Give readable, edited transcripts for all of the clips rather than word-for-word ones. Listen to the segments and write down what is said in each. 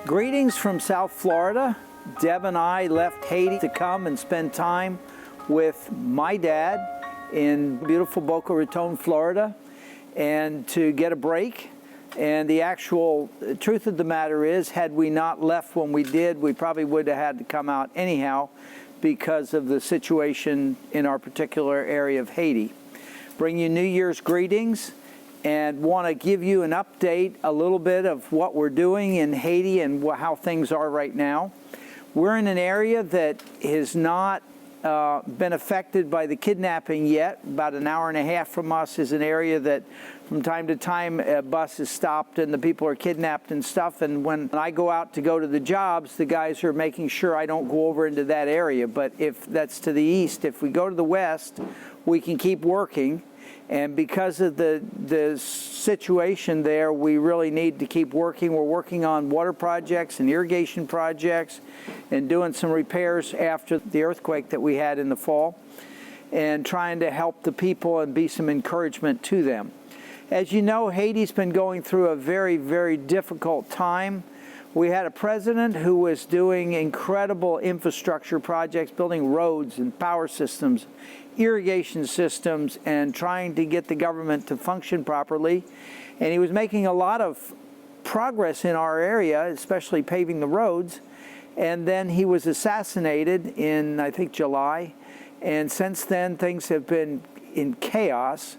Greetings from South Florida. Deb and I left Haiti to come and spend time with my dad in beautiful Boca Raton, Florida, and to get a break. And the actual truth of the matter is, had we not left when we did, we probably would have had to come out anyhow because of the situation in our particular area of Haiti. Bring you New Year's greetings and want to give you an update, a little bit of what we're doing in Haiti and how things are right now. We're in an area that has not been affected by the kidnapping yet. About an hour and a half from us is an area that from time to time a bus is stopped and the people are kidnapped and stuff. And when I go out to go to the jobs, the guys are making sure I don't go over into that area. But if that's to the east, if we go to the west, we can keep working. And because of the situation there, we really need to keep working. We're working on water projects and irrigation projects and doing some repairs after the earthquake that we had in the fall and trying to help the people and be some encouragement to them. As you know, Haiti's been going through a very, very difficult time. We had a president who was doing incredible infrastructure projects, building roads and power systems, irrigation systems, and trying to get the government to function properly. And he was making a lot of progress in our area, especially paving the roads. And then he was assassinated in, I think, July. And since then, things have been in chaos.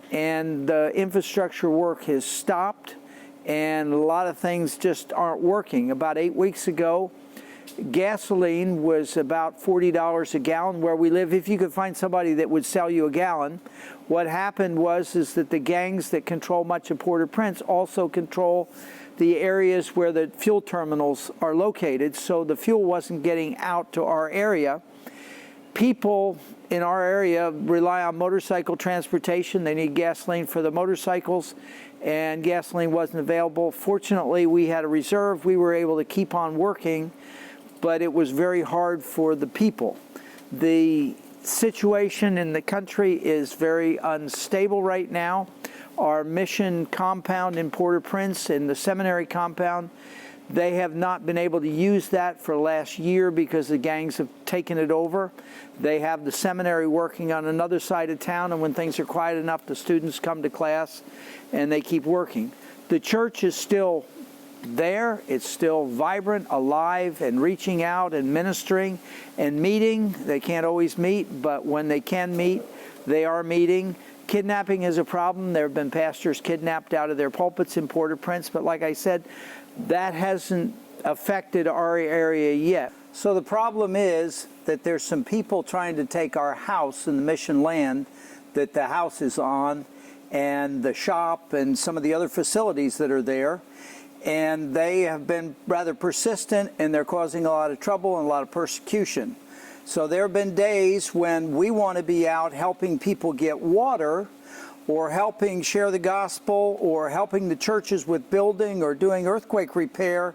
And the infrastructure work has stopped. And a lot of things just aren't working. About 8 weeks ago, gasoline was about $40 a gallon where we live. If you could find somebody that would sell you a gallon, what happened was that the gangs that control much of Port-au-Prince also control the areas where the fuel terminals are located. So the fuel wasn't getting out to our area. People in our area rely on motorcycle transportation. They need gasoline for the motorcycles, and gasoline wasn't available. Fortunately, we had a reserve. We were able to keep on working, but it was very hard for the people. The situation in the country is very unstable right now. Our mission compound in Port-au-Prince and the seminary compound, they have not been able to use that for the last year because the gangs have taken it over. They have the seminary working on another side of town, and when things are quiet enough, the students come to class and they keep working. The church is still there. It's still vibrant, alive, and reaching out and ministering and meeting. They can't always meet, but when they can meet, they are meeting. Kidnapping is a problem. There have been pastors kidnapped out of their pulpits in Port-au-Prince, but like I said, that hasn't affected our area yet. So the problem is that there's some people trying to take our house in the mission land that the house is on, and the shop and some of the other facilities that are there. And they have been rather persistent, and they're causing a lot of trouble and a lot of persecution. So there have been days when we want to be out helping people get water, or helping share the gospel, or helping the churches with building or doing earthquake repair,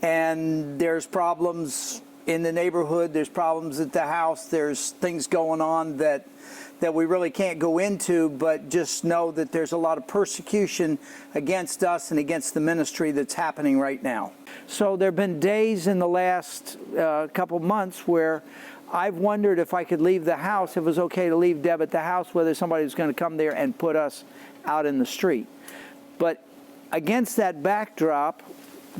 and there's problems in the neighborhood, there's problems at the house, there's things going on that we really can't go into, but just know that there's a lot of persecution against us and against the ministry that's happening right now. So there have been days in the last couple months where I've wondered if I could leave the house, if it was okay to leave Deb at the house, whether somebody was going to come there and put us out in the street. But against that backdrop,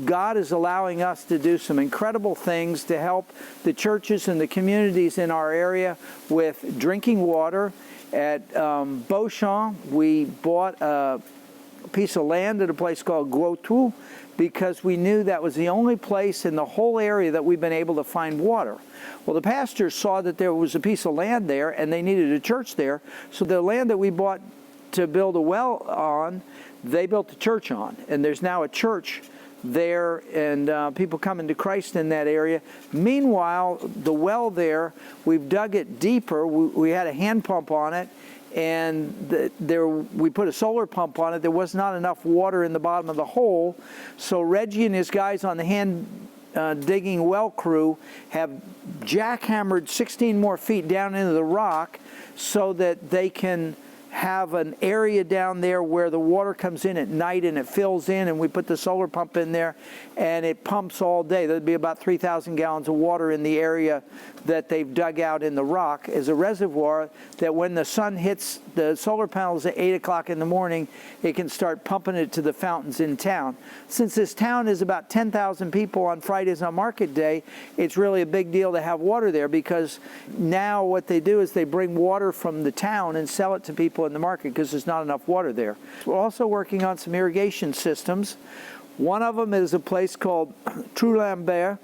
God is allowing us to do some incredible things to help the churches and the communities in our area with drinking water. At Beauchamp, we bought a piece of land at a place called Guotou because we knew that was the only place in the whole area that we've been able to find water. Well, the pastors saw that there was a piece of land there and they needed a church there. So the land that we bought to build a well on, they built the church on. And there's now a church there, and people coming to Christ in that area. Meanwhile, the well there, we've dug it deeper. We had a hand pump on it, and we put a solar pump on it. There was not enough water in the bottom of the hole, so Reggie and his guys on the hand digging well crew have jackhammered 16 more feet down into the rock so that they can have an area down there where the water comes in at night and it fills in, and we put the solar pump in there and it pumps all day. There'd be about 3,000 gallons of water in the area that they've dug out in the rock as a reservoir, that when the sun hits the solar panels at 8 o'clock in the morning, it can start pumping it to the fountains in town. Since this town is about 10,000 people on Fridays on market day, it's really a big deal to have water there, because now what they do is they bring water from the town and sell it to people in the market because there's not enough water there. We're also working on some irrigation systems. One of them is a place called Trou-Lambert.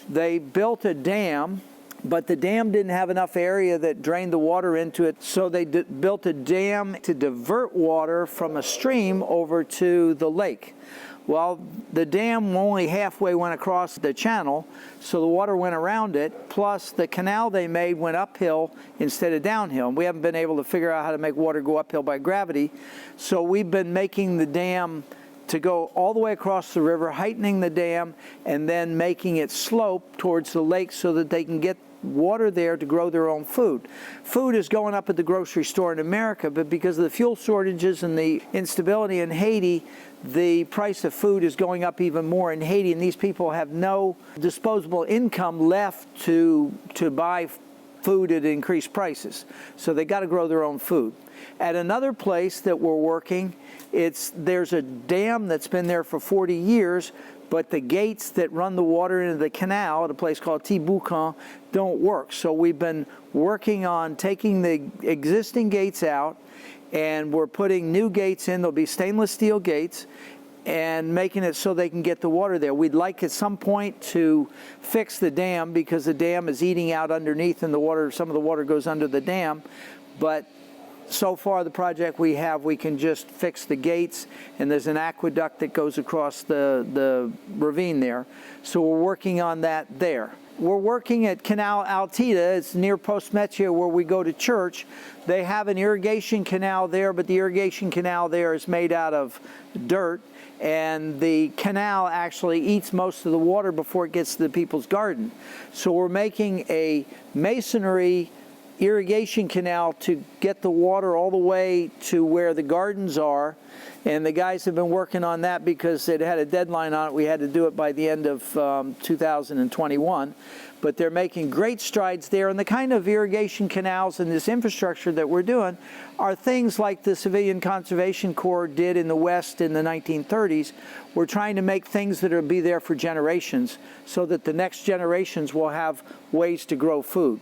They built a dam, but the dam didn't have enough area that drained the water into it, so they built a dam to divert water from a stream over to the lake. Well, the dam only halfway went across the channel, so the water went around it, plus the canal they made went uphill instead of downhill. And we haven't been able to figure out how to make water go uphill by gravity, so we've been making the dam to go all the way across the river, heightening the dam, and then making it slope towards the lake so that they can get water there to grow their own food. Food is going up at the grocery store in America, but because of the fuel shortages and the instability in Haiti, the price of food is going up even more in Haiti, and these people have no disposable income left to buy food at increased prices. So they got to grow their own food. At another place that we're working, there's a dam that's been there for 40 years, but the gates that run the water into the canal at a place called Tiboucan don't work. So we've been working on taking the existing gates out, and we're putting new gates in. There'll be stainless steel gates, and making it so they can get the water there. We'd like at some point to fix the dam, because the dam is eating out underneath, and some of the water goes under the dam. But so far, the project we have, we can just fix the gates, and there's an aqueduct that goes across the ravine there. So we're working on that there. We're working at Canal Altida. It's near Postmetio, where we go to church. They have an irrigation canal there, but the irrigation canal there is made out of dirt, and the canal actually eats most of the water before it gets to the people's garden. So we're making a masonry irrigation canal to get the water all the way to where the gardens are, and the guys have been working on that because it had a deadline on it. We had to do it by the end of 2021, but they're making great strides there. And the kind of irrigation canals and this infrastructure that we're doing are things like the Civilian Conservation Corps did in the West in the 1930s. We're trying to make things that will be there for generations, so that the next generations will have ways to grow food.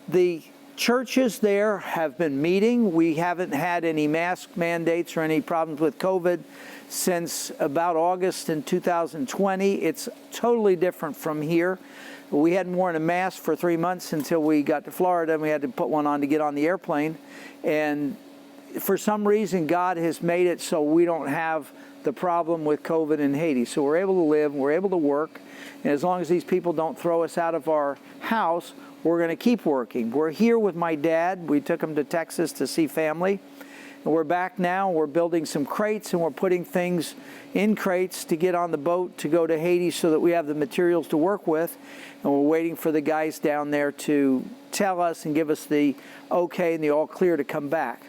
The churches there have been meeting. We haven't had any mask mandates or any problems with COVID since about August in 2020. It's totally different from here. We hadn't worn a mask for 3 months until we got to Florida, and we had to put one on to get on the airplane. And for some reason, God has made it so we don't have the problem with COVID in Haiti. So we're able to live, we're able to work, and as long as these people don't throw us out of our house, we're going to keep working. We're here with my dad. We took him to Texas to see family. And we're back now. We're building some crates, and we're putting things in crates to get on the boat to go to Haiti so that we have the materials to work with. And we're waiting for the guys down there to tell us and give us the okay and the all clear to come back.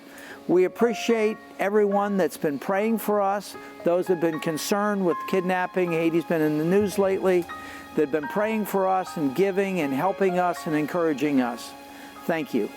We appreciate everyone that's been praying for us, those that have been concerned with kidnapping. Haiti's been in the news lately. They've been praying for us and giving and helping us and encouraging us. Thank you.